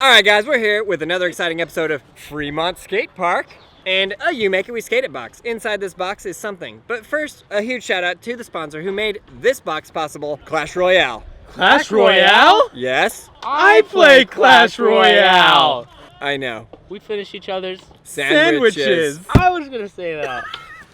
Alright guys, we're here with another exciting episode of Fremont Skate Park and a You Make It We Skate It box. Inside this box is something. But first, a huge shout out to the sponsor who made this box possible, Clash Royale. Clash Royale? Yes. I play Clash Royale. I know. We finish each other's Sandwiches. I was gonna say that.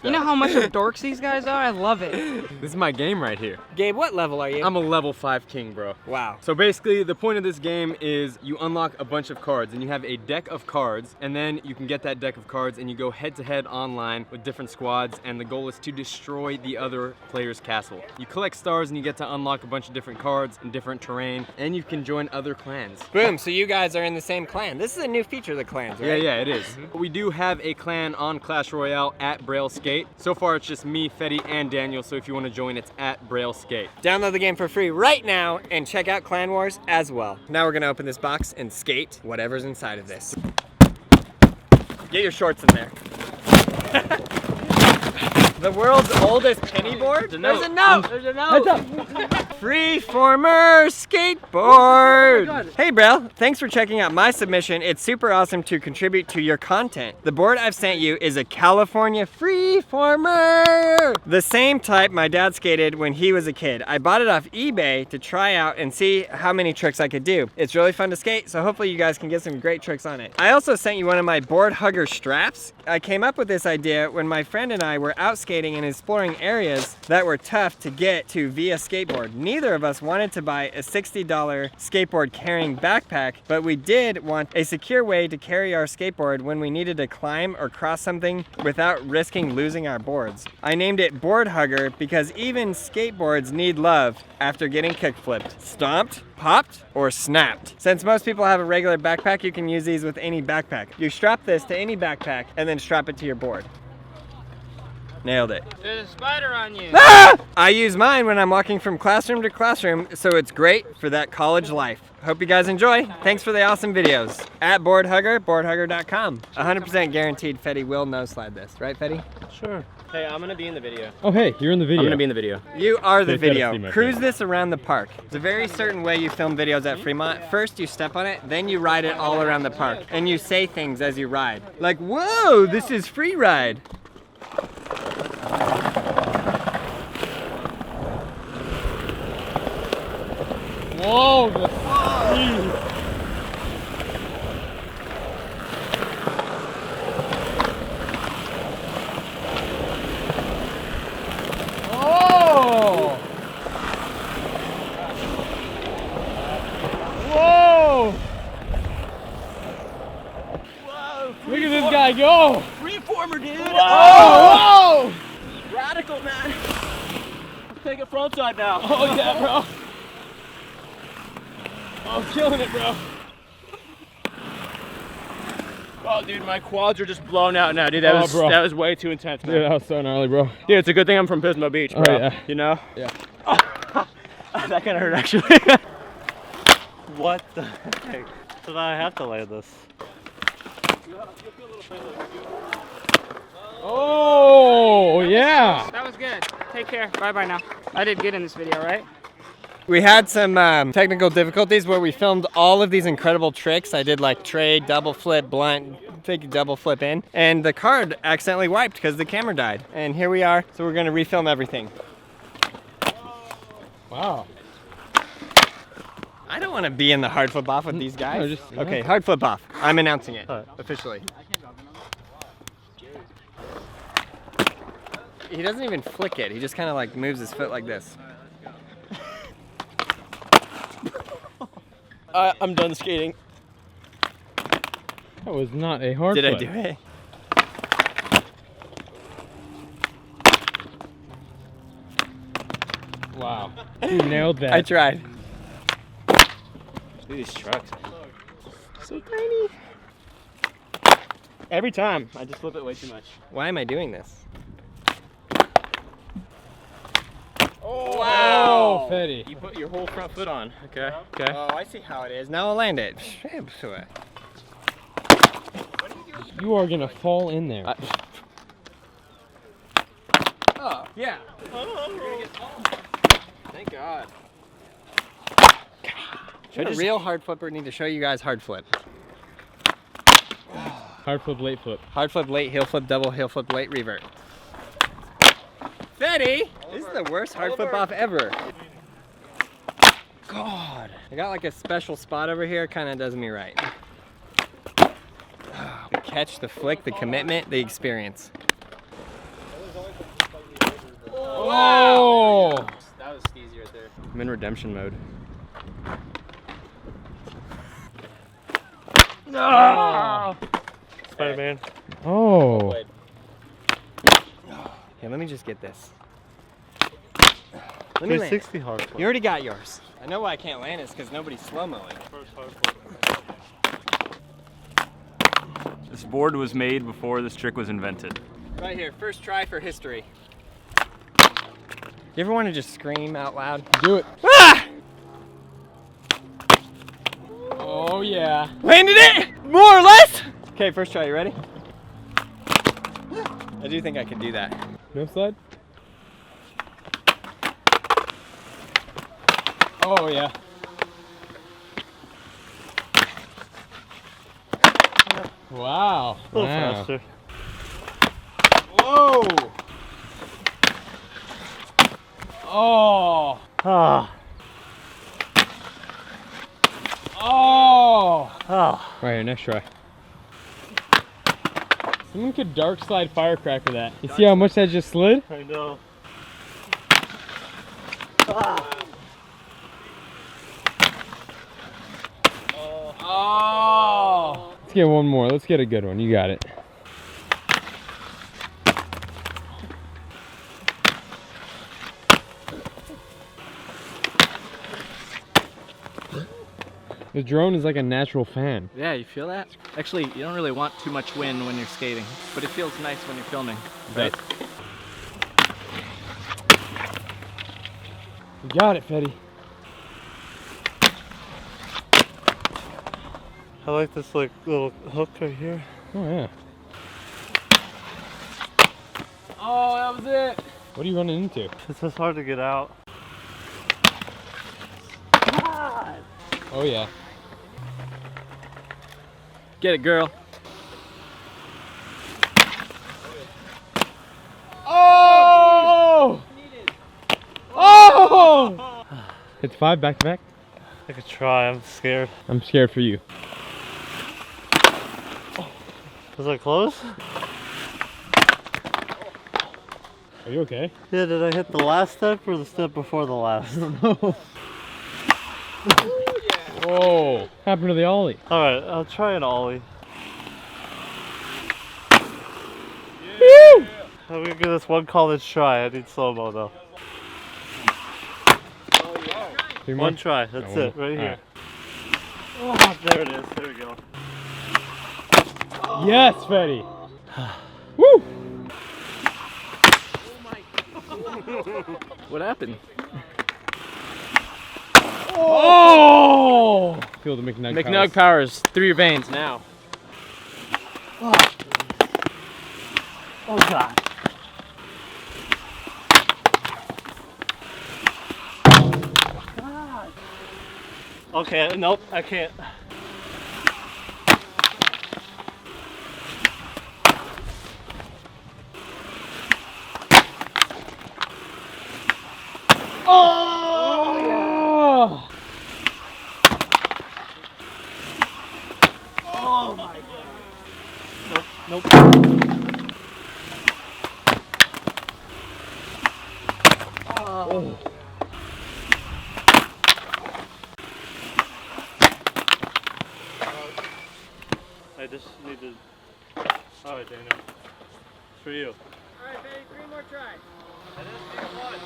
You know how much of dorks these guys are? I love it. This is my game right here. Gabe, what level are you? I'm a level 5 king, bro. Wow. So basically, the point of this game is you unlock a bunch of cards, and you have a deck of cards, and then you can get that deck of cards, and you go head-to-head online with different squads, and the goal is to destroy the other player's castle. You collect stars, and you get to unlock a bunch of different cards and different terrain, and you can join other clans. Boom, so you guys are in the same clan. This is a new feature of the clans, right? Yeah, it is. We do have a clan on Clash Royale at Braille Skate. So far, it's just me, Fetty, and Daniel, so if you want to join, it's at Braille Skate. Download the game for free right now and check out Clan Wars as well. Now we're gonna open this box and skate whatever's inside of this. Get your shorts in there. The world's oldest penny board? There's a note! There's a note. Freeformer skateboard! Hey Braille, thanks for checking out my submission. It's super awesome to contribute to your content. The board I've sent you is a California Freeformer! The same type my dad skated when he was a kid. I bought it off eBay to try out and see how many tricks I could do. It's really fun to skate, so hopefully you guys can get some great tricks on it. I also sent you one of my board hugger straps. I came up with this idea when my friend and I were out skating and exploring areas that were tough to get to via skateboard. Neither of us wanted to buy a $60 skateboard carrying backpack, but we did want a secure way to carry our skateboard when we needed to climb or cross something without risking losing our boards. I named it Board Hugger because even skateboards need love after getting kickflipped, stomped, popped, or snapped. Since most people have a regular backpack, you can use these with any backpack. You strap this to any backpack and then strap it to your board. Nailed it. There's a spider on you. Ah! I use mine when I'm walking from classroom to classroom, so it's great for that college life. Hope you guys enjoy. Thanks for the awesome videos. At Board Hugger, boardhugger.com. 100% guaranteed Fetty will no slide this. Right, Fetty? Sure. Hey, I'm gonna be in the video. Oh, hey, you're in the video. I'm gonna be in the video. You are the They've gotta see video. my Cruise face. this around the park. It's a very certain way you film videos at Fremont. First, you step on it, then you ride it all around the park. And you say things as you ride. Like, whoa, this is free ride. Whoa, the speed. Oh! Whoa! Whoa! Look at this guy go! Freeformer, dude! Whoa! Radical, man! Let's take it frontside now. Oh yeah, bro! Oh, I'm killing it, bro! Oh, dude, my quads are just blown out now, dude. That bro. that was way too intense, man. Dude, that was so gnarly, bro. Dude, it's a good thing I'm from Pismo Beach, bro. Oh, yeah. You know? Yeah. That kind of hurt, actually. What the heck? Did I have to lay this? Oh, yeah! That was good. Take care. Bye-bye now. I did good in this video, right? We had some technical difficulties where we filmed all of these incredible tricks. I did like trade, double flip, blunt, fake double flip in, and the card accidentally wiped because the camera died. And here we are, so we're gonna refilm everything. Wow. I don't wanna be in the hard flip off with these guys. No, just- Okay, hard flip off. I'm announcing it officially. He doesn't even flick it. He just kind of like moves his foot like this. I'm done skating. That was not a hard Did I flip. do it? Wow. You nailed that. I tried. Look at these trucks. So tiny. Every time, I just flip it way too much. Why am I doing this? Oh, Wow, Fetty. You put your whole front foot on. Okay. Okay. Oh, I see how it is. Now I'll land it. You are gonna fall in there. Oh, yeah. Thank God. Should a real hard flipper need to show you guys hard flip. Hard flip, late flip. Hard flip, late, heel flip, double, heel flip, late, revert. Fetty! This is the worst hard flip off ever. God. I got like a special spot over here, kind of does me right. The catch, the flick, the commitment, the experience. Oh! That was skeezy right there. I'm in redemption mode. No! Spider-Man. Oh. Here, let me just get this. Let me land. 360 hard flip. You already got yours. I know why I can't land is because nobody's slow-moing. This board was made before this trick was invented. Right here, first try for history. You ever want to just scream out loud? Do it. Ah! Oh yeah. Landed it! More or less! Okay, first try, you ready? I do think I can do that. No slide? Oh yeah. Wow. A little faster. Whoa. Oh. Ah. Oh. Oh. Right here, next try. Someone could dark slide firecracker that. You see how much that just slid? I know. Oh. Let's get one more. Let's get a good one. You got it. The drone is like a natural fan. Yeah, you feel that? Actually, you don't really want too much wind when you're skating, but it feels nice when you're filming, right? You got it, Fetty. I like this like little hook right here. Oh yeah. Oh, that was it. What are you running into? It's just hard to get out. Oh yeah. Get it, girl. Oh! Oh! It's 5 back to back. I could try, I'm scared. I'm scared for you. Was I close? Are you okay? Yeah, did I hit the last step or the step before the last? Whoa! Happened to the ollie? Alright, I'll try an ollie. Woo! I'm gonna give this one college try. I need slow-mo though. Three more? One try, that's Oh, it, one. right here. All Oh, there it is, there we go. Yes, Fetty! Woo! What happened? Oh! Feel the McNug McNug powers through your veins now. Oh god. Okay, nope, I can't. Oh! Oh my god. Nope, nope. Oh. I just need to. Alright, Daniel. For you. Alright, baby, 3 more tries. I just need one.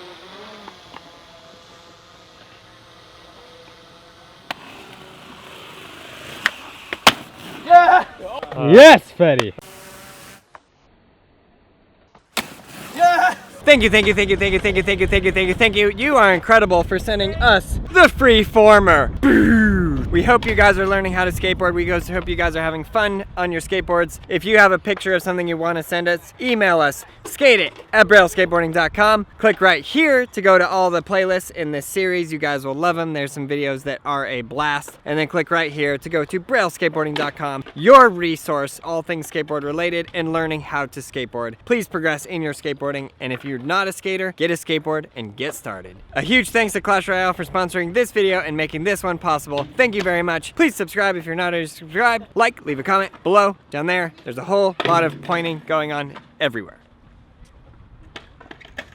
Yes, Fetty! Thank you, thank you, thank you, thank you, thank you, thank you, thank you, thank you, thank you. You are incredible for sending us the Freeformer. We hope you guys are learning how to skateboard. We hope you guys are having fun on your skateboards. If you have a picture of something you want to send us, email us, skate@brailleskateboarding.com. Click right here to go to all the playlists in this series. You guys will love them. There's some videos that are a blast. And then click right here to go to brailleskateboarding.com, your resource, all things skateboard related and learning how to skateboard. Please progress in your skateboarding, and if you're not a skater, get a skateboard and get started. A huge thanks to Clash Royale for sponsoring this video and making this one possible. Thank you very much. Please subscribe if you're not already subscribed. Like, leave a comment below, down there. There's a whole lot of pointing going on everywhere.